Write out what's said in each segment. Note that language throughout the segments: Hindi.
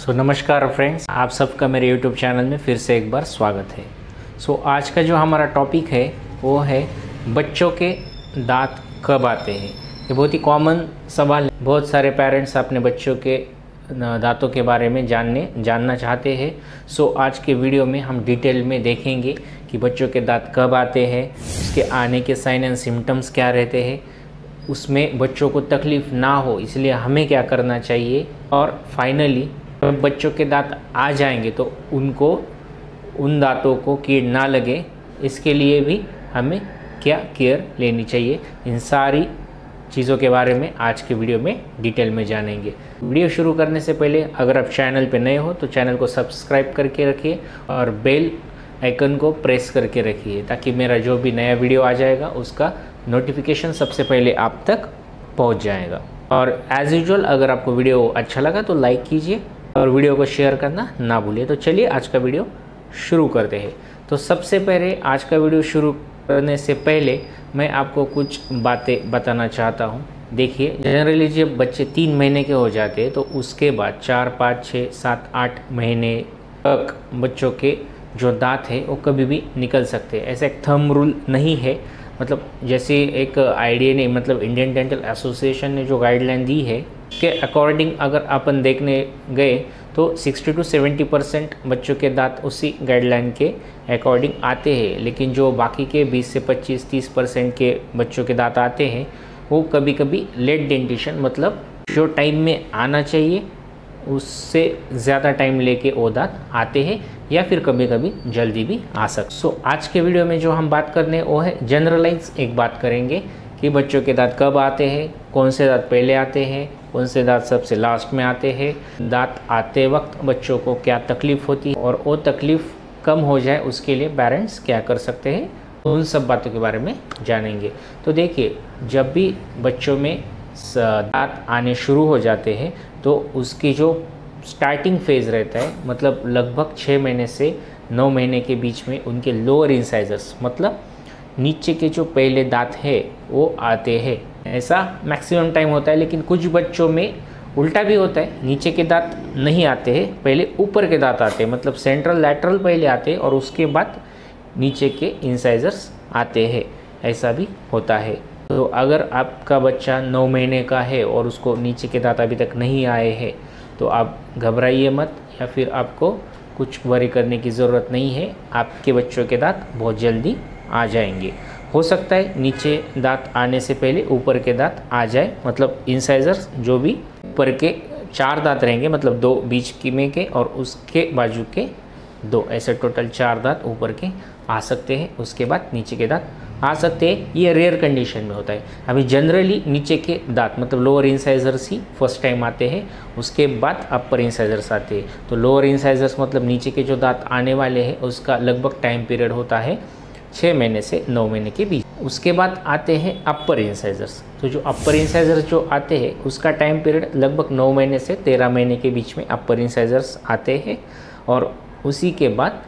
नमस्कार फ्रेंड्स, आप सबका मेरे YouTube चैनल में फिर से एक बार स्वागत है। आज का जो हमारा टॉपिक है वो है बच्चों के दांत कब आते हैं। ये बहुत ही कॉमन सवाल है। बहुत सारे पेरेंट्स अपने बच्चों के दांतों के बारे में जानना चाहते हैं। आज के वीडियो में हम डिटेल में देखेंगे कि बच्चों के दांत कब आते हैं, उसके आने के साइन एंड सिम्टम्स क्या रहते हैं, उसमें बच्चों को तकलीफ़ ना हो इसलिए हमें क्या करना चाहिए, और फाइनली जब बच्चों के दांत आ जाएंगे तो उनको उन दांतों को कीड़ ना लगे इसके लिए भी हमें क्या केयर लेनी चाहिए। इन सारी चीज़ों के बारे में आज के वीडियो में डिटेल में जानेंगे। वीडियो शुरू करने से पहले अगर आप चैनल पे नए हो तो चैनल को सब्सक्राइब करके रखिए और बेल आइकन को प्रेस करके रखिए ताकि मेरा जो भी नया वीडियो आ जाएगा उसका नोटिफिकेशन सबसे पहले आप तक पहुंच जाएगा। और एज़ यूजुअल अगर आपको वीडियो अच्छा लगा तो लाइक कीजिए और वीडियो को शेयर करना ना भूलिए। तो चलिए आज का वीडियो शुरू करते हैं। तो सबसे पहले आज का वीडियो शुरू करने से पहले मैं आपको कुछ बातें बताना चाहता हूँ। देखिए, जनरली जब बच्चे 3 महीने के हो जाते हैं तो उसके बाद 4, 5, 6, 7, 8 महीने तक बच्चों के जो दांत है वो कभी भी निकल सकते हैं। ऐसा एक थंब रूल नहीं है, मतलब जैसे एक आईडिया नहीं, मतलब इंडियन डेंटल एसोसिएशन ने जो गाइडलाइन दी है के अकॉर्डिंग अगर अपन देखने गए तो 60 to 70% बच्चों के दांत उसी गाइडलाइन के अकॉर्डिंग आते हैं। लेकिन जो बाकी के 20 से 25-30% के बच्चों के दांत आते हैं वो कभी कभी लेट डेंटिशन, मतलब जो टाइम में आना चाहिए उससे ज़्यादा टाइम लेके वो दांत आते हैं, या फिर कभी कभी जल्दी भी आ सकते। आज के वीडियो में जो हम बात करने वो है जनरलाइज एक बात करेंगे कि बच्चों के दांत कब आते हैं, कौन से दांत पहले आते हैं, कौन से दांत सबसे लास्ट में आते हैं, दांत आते वक्त बच्चों को क्या तकलीफ़ होती है और वो तकलीफ़ कम हो जाए उसके लिए पेरेंट्स क्या कर सकते हैं, उन सब बातों के बारे में जानेंगे। तो देखिए, जब भी बच्चों में दांत आने शुरू हो जाते हैं तो उसकी जो स्टार्टिंग फेज़ रहता है, मतलब लगभग 6 महीने से 9 महीने के बीच में उनके लोअर इंसाइजर्स, मतलब नीचे के जो पहले दांत है वो आते हैं। ऐसा मैक्सिमम टाइम होता है, लेकिन कुछ बच्चों में उल्टा भी होता है, नीचे के दांत नहीं आते हैं, पहले ऊपर के दांत आते हैं, मतलब सेंट्रल लैटरल पहले आते हैं और उसके बाद नीचे के इंसाइजर्स आते हैं। ऐसा भी होता है। तो अगर आपका बच्चा 9 महीने का है और उसको नीचे के दांत अभी तक नहीं आए हैं तो आप घबराइए मत, या फिर आपको कुछ वरी करने की ज़रूरत नहीं है। आपके बच्चों के दांत बहुत जल्दी आ जाएंगे। हो सकता है नीचे दांत आने से पहले ऊपर के दांत आ जाए, मतलब इंसाइजर्स जो भी ऊपर के 4 दांत रहेंगे, मतलब 2 बीच की में के और उसके बाजू के 2, ऐसे टोटल 4 दांत ऊपर के आ सकते हैं। उसके बाद नीचे के दांत आ सकते हैं। ये रेयर कंडीशन में होता है। अभी जनरली नीचे के दांत मतलब लोअर इंसाइजर्स ही फर्स्ट टाइम आते हैं, उसके बाद अपर इंसाइजर्स आते हैं। तो लोअर इंसाइजर्स मतलब नीचे के जो दांत आने वाले हैं उसका लगभग टाइम पीरियड होता है 6 महीने से 9 महीने के बीच। उसके बाद आते हैं अपर इंसाइजर्स। तो जो अपर इंसाइजर्स जो आते हैं उसका टाइम पीरियड लगभग 9 महीने से 13 महीने के बीच में अपर इंसाइजर्स आते हैं, और उसी के बाद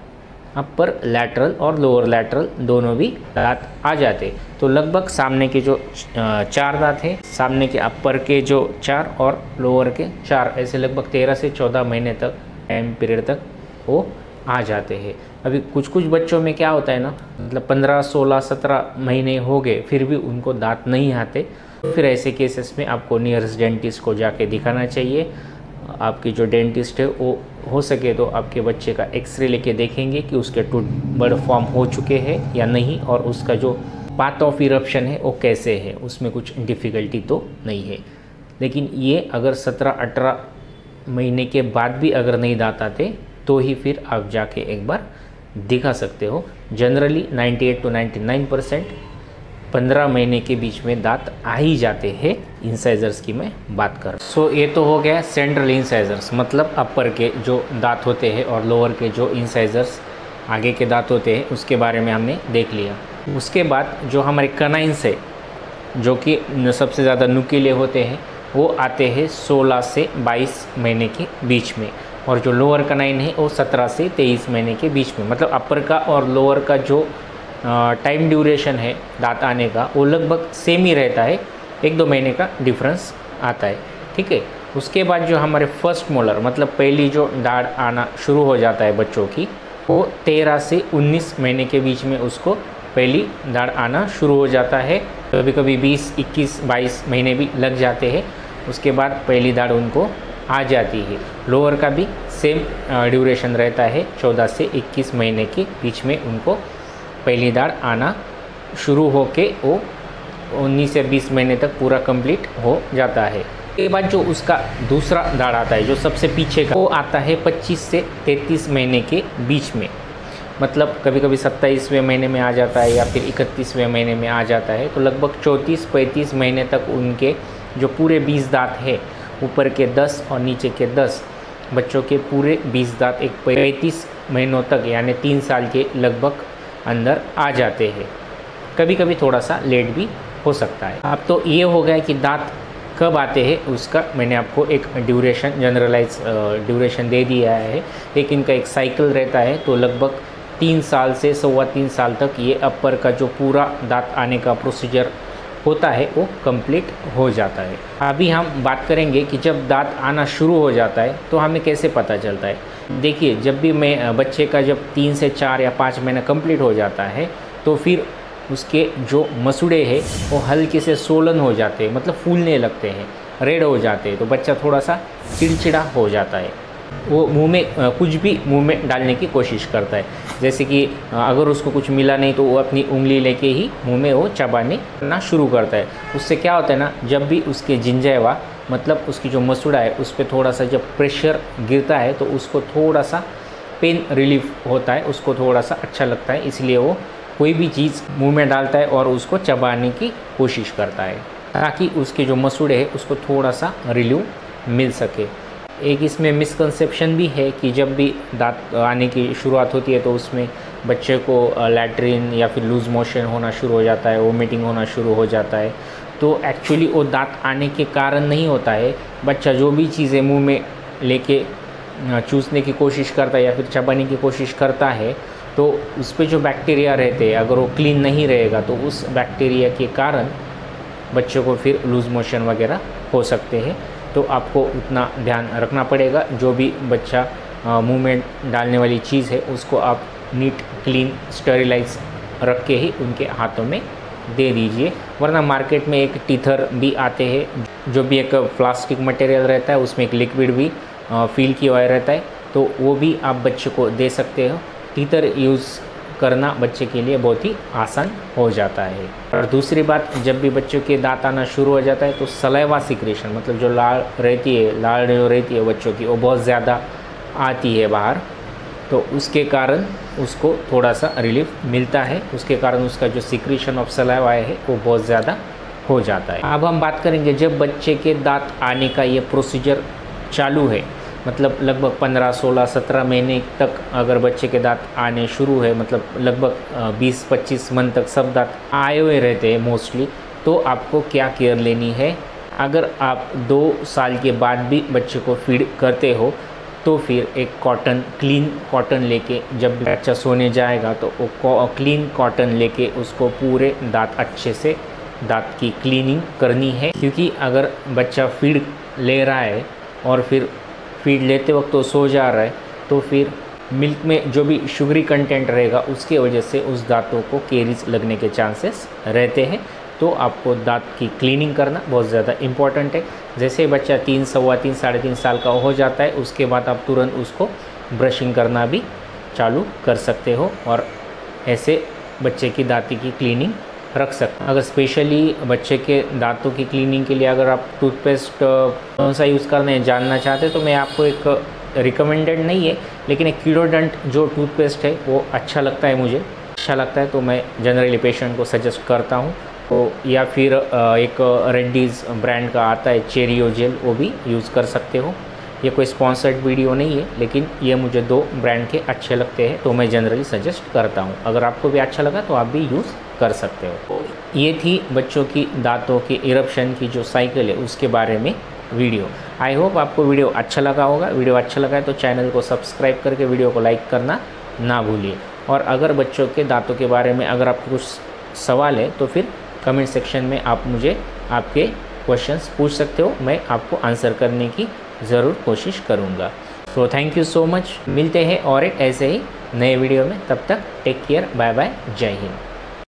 अपर लैटरल और लोअर लैटरल दोनों भी दांत आ जाते। तो लगभग सामने के जो 4 दांत हैं, सामने के अपर के जो 4 और लोअर के 4, ऐसे लगभग 13 से 14 महीने तक टाइम पीरियड तक वो आ जाते हैं। अभी कुछ बच्चों में क्या होता है ना, मतलब 15, 16, 17 महीने हो गए फिर भी उनको दांत नहीं आते, तो फिर ऐसे केसेस में आपको नियरेस्ट डेंटिस्ट को जाके दिखाना चाहिए। आपकी जो डेंटिस्ट है वो हो सके तो आपके बच्चे का एक्सरे लेके देखेंगे कि उसके टूथ बड़ फॉर्म हो चुके हैं या नहीं, और उसका जो पाथ ऑफ इरप्शन है वो कैसे है, उसमें कुछ डिफ़िकल्टी तो नहीं है। लेकिन ये अगर 17-18 महीने के बाद भी अगर नहीं दांत आते तो ही फिर आप जाके एक बार दिखा सकते हो। जनरली 98 to 99% 15 महीने के बीच में दांत आ ही जाते हैं। इंसाइजर्स की मैं बात कर। ये तो हो गया सेंट्रल इंसाइजर्स, मतलब अपर के जो दांत होते हैं और लोअर के जो इंसाइजर्स आगे के दांत होते हैं उसके बारे में हमने देख लिया। उसके बाद जो हमारे कनाइंस है जो कि सबसे ज़्यादा नुकीले होते हैं वो आते हैं 16 से 22 महीने के बीच में, और जो लोअर कनाइन है वो 17 से 23 महीने के बीच में। मतलब अपर का और लोअर का जो टाइम ड्यूरेशन है दांत आने का वो लगभग सेम ही रहता है, 1-2 महीने का डिफरेंस आता है। ठीक है। उसके बाद जो हमारे फर्स्ट मोलर मतलब पहली जो दाढ़ आना शुरू हो जाता है बच्चों की, वो 13 से 19 महीने के बीच में उसको पहली दाढ़ आना शुरू हो जाता है। कभी कभी 20, 21, 22 महीने भी लग जाते हैं, उसके बाद पहली दाढ़ उनको आ जाती है। लोअर का भी सेम ड्यूरेशन रहता है, 14 से 21 महीने के बीच में उनको पहली दाढ़ आना शुरू होके वो 19 से 20 महीने तक पूरा कंप्लीट हो जाता है। उसके बाद जो उसका दूसरा दाढ़ आता है, जो सबसे पीछे का, वो आता है 25 से 33 महीने के बीच में। मतलब कभी कभी 27वें महीने में आ जाता है या फिर 31वें महीने में आ जाता है। तो लगभग 34-35 महीने तक उनके जो पूरे 20 दांत है, ऊपर के 10 और नीचे के 10, बच्चों के पूरे 20 दांत एक 35 महीनों तक यानी 3 साल के लगभग अंदर आ जाते हैं। कभी कभी थोड़ा सा लेट भी हो सकता है। अब तो ये हो गया कि दांत कब आते हैं, उसका मैंने आपको एक ड्यूरेशन, जनरलाइज ड्यूरेशन दे दिया है। लेकिन इनका एक साइकिल रहता है, तो लगभग 3 साल से 3.25 साल तक ये अपर का जो पूरा दांत आने का प्रोसीजर होता है वो कंप्लीट हो जाता है। अभी हम बात करेंगे कि जब दांत आना शुरू हो जाता है तो हमें कैसे पता चलता है। देखिए, जब भी मैं बच्चे का जब 3 से 4 या 5 महीना कंप्लीट हो जाता है, तो फिर उसके जो मसूड़े हैं वो हल्के से सोलन हो जाते हैं, मतलब फूलने लगते हैं, रेड हो जाते हैं। तो बच्चा थोड़ा सा चिड़चिड़ा हो जाता है, वो मुंह में कुछ भी मुंह में डालने की कोशिश करता है। जैसे कि अगर उसको कुछ मिला नहीं तो वो अपनी उंगली लेके ही मुंह में वो चबाने करना शुरू करता है। उससे क्या होता है ना, जब भी उसके जिंजैवा मतलब उसकी जो मसूड़ा है उस पर थोड़ा सा जब प्रेशर गिरता है तो उसको थोड़ा सा पेन रिलीफ होता है, उसको थोड़ा सा अच्छा लगता है, इसलिए वो कोई भी चीज़ मुंह में डालता है और उसको चबाने की कोशिश करता है, ताकि उसके जो मसूड़े हैं उसको थोड़ा सा रिलीफ मिल सके। एक इसमें मिसकंसेप्शन भी है कि जब भी दांत आने की शुरुआत होती है तो उसमें बच्चे को लैट्रिन या फिर लूज़ मोशन होना शुरू हो जाता है, वोमिटिंग होना शुरू हो जाता है। तो एक्चुअली वो दांत आने के कारण नहीं होता है। बच्चा जो भी चीज़ें मुंह में लेके चूसने की कोशिश करता है या फिर चबाने की कोशिश करता है, तो उस पर जो बैक्टीरिया रहते हैं, अगर वो क्लीन नहीं रहेगा तो उस बैक्टीरिया के कारण बच्चों को फिर लूज़ मोशन वगैरह हो सकते हैं। तो आपको उतना ध्यान रखना पड़ेगा। जो भी बच्चा मुंह में डालने वाली चीज़ है उसको आप नीट, क्लीन, स्टेरिलाइज रख के ही उनके हाथों में दे दीजिए। वरना मार्केट में एक टीथर भी आते हैं, जो भी एक प्लास्टिक मटेरियल रहता है, उसमें एक लिक्विड भी फिल किया हुआ रहता है, तो वो भी आप बच्चे को दे सकते हो। टीथर यूज़ करना बच्चे के लिए बहुत ही आसान हो जाता है। और दूसरी बात, जब भी बच्चों के दांत आना शुरू हो जाता है तो सलाइवा सिक्रेशन मतलब जो लाल रहती है, लाल जो रहती है बच्चों की, वो बहुत ज़्यादा आती है बाहर, तो उसके कारण उसको थोड़ा सा रिलीफ मिलता है। उसके कारण उसका जो सिक्रेशन ऑफ सलाइवा है वो बहुत ज़्यादा हो जाता है। अब हम बात करेंगे जब बच्चे के दांत आने का ये प्रोसीजर चालू है, मतलब लगभग 15, 16, 17 महीने तक अगर बच्चे के दांत आने शुरू है, मतलब लगभग 20-25 मंथ तक सब दांत आए हुए रहते हैं मोस्टली, तो आपको क्या केयर लेनी है। अगर आप 2 साल के बाद भी बच्चे को फीड करते हो तो फिर एक कॉटन, क्लीन कॉटन लेके जब भी बच्चा सोने जाएगा तो वो क्लीन कॉटन लेके उसको पूरे दांत अच्छे से दांत की क्लीनिंग करनी है। क्योंकि अगर बच्चा फीड ले रहा है और फिर फीड लेते वक्त तो सो जा रहा है, तो फिर मिल्क में जो भी शुगरी कंटेंट रहेगा उसके वजह से उस दांतों को कैरीज लगने के चांसेस रहते हैं। तो आपको दांत की क्लीनिंग करना बहुत ज़्यादा इम्पॉर्टेंट है। जैसे बच्चा 3, 3.25, 3.5 साल का हो जाता है, उसके बाद आप तुरंत उसको ब्रशिंग करना भी चालू कर सकते हो और ऐसे बच्चे की दांती की क्लीनिंग रख सकते हैं। अगर स्पेशली बच्चे के दांतों की क्लीनिंग के लिए अगर आप टूथपेस्ट कौन सा यूज़ करना जानना चाहते हैं तो मैं आपको एक रिकमेंडेड नहीं है, लेकिन एक कीडोडेंट जो टूथपेस्ट है वो अच्छा लगता है, मुझे अच्छा लगता है, तो मैं जनरली पेशेंट को सजेस्ट करता हूँ। तो या फिर एक रेड्डीज़ ब्रांड का आता है चेरियो जेल, वो भी यूज़ कर सकते हो। ये कोई स्पॉन्सर्ड वीडियो नहीं है, लेकिन ये मुझे 2 ब्रांड के अच्छे लगते हैं तो मैं जनरली सजेस्ट करता हूँ। अगर आपको भी अच्छा लगा तो आप भी यूज़ कर सकते हो। ये थी बच्चों की दांतों के इरप्शन की जो साइकिल है उसके बारे में वीडियो। आई होप आपको वीडियो अच्छा लगा होगा। वीडियो अच्छा लगा है तो चैनल को सब्सक्राइब करके वीडियो को लाइक करना ना भूलिए। और अगर बच्चों के दांतों के बारे में अगर आपको कुछ सवाल है तो फिर कमेंट सेक्शन में आप मुझे आपके क्वेश्चंस पूछ सकते हो, मैं आपको आंसर करने की ज़रूर कोशिश करूँगा। तो थैंक यू सो मच, मिलते हैं और एक ऐसे ही नए वीडियो में, तब तक टेक केयर, बाय बाय, जय हिंद।